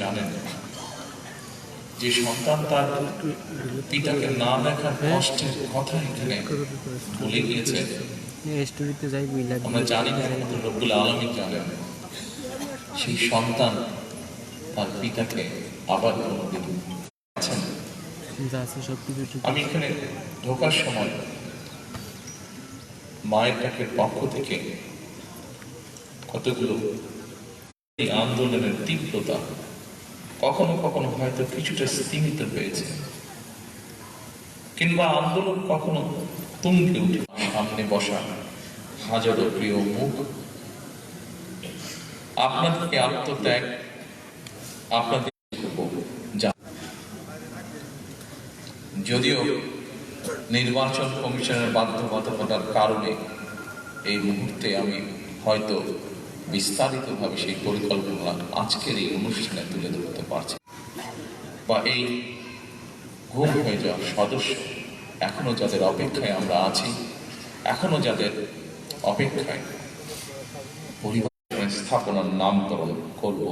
জানেন যে সন্তান তার পিতাকে না দেখার কষ্টের কথা এখানে বলে গিয়েছে। আমরা জানি না রব্বুল আলামিন জানেন সেই সন্তান তার পিতাকে আবার কোনোদিন আছেন। আমি এখানে ঢোকার সময় মায়ের ডাকের পক্ষ থেকে কতগুলো এই আন্দোলনের তীব্রতা কখনো কখনো হয়তো কিছুটা স্তীমিত হয়েছে, কিংবা আন্দোলন কখনো তুঙ্গে উঠে। সামনে বসা হাজারো প্রিয় মুখ, আপনাদেরকে আত্মত্যাগ, আপনাদের যদিও নির্বাচন কমিশনের বাধ্যবাধকতার কারণে এই মুহূর্তে আমি হয়তো বিস্তারিতভাবে সেই পরিকল্পনা আজকের এই অনুষ্ঠানে তুলে ধরতে পারছি, বা এই গুম হয়ে যাওয়া সদস্য এখনো যাদের অপেক্ষায় আমরা আছি, এখনো যাদের অপেক্ষায় পরিবার স্থাপনার নামকরণ করব,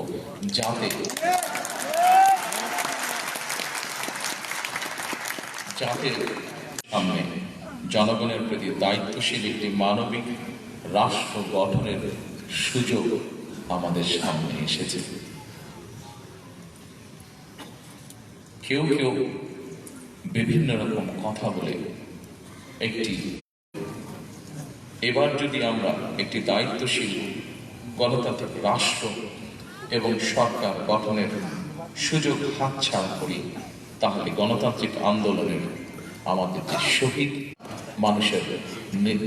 যাতে সামনে জনগণের প্রতি দায়িত্বশীল একটি মানবিক রাষ্ট্র গঠনের সুযোগ আমাদের সামনে এসেছে। কেউ কেউ বিভিন্ন রকম কথা বলে এবার যদি আমরা একটি দায়িত্বশীল গণতান্ত্রিক রাষ্ট্র এবং সরকার গঠনের সুযোগ হাতছাড়া করি, তাহলে গণতান্ত্রিক আন্দোলনের আমাদের যে শহীদ মানুষের,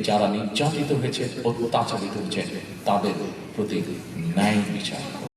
যারা নির্যাতিত হয়েছে, অত্যাচারিত হয়েছে, তাদের প্রতি ন্যায় বিচার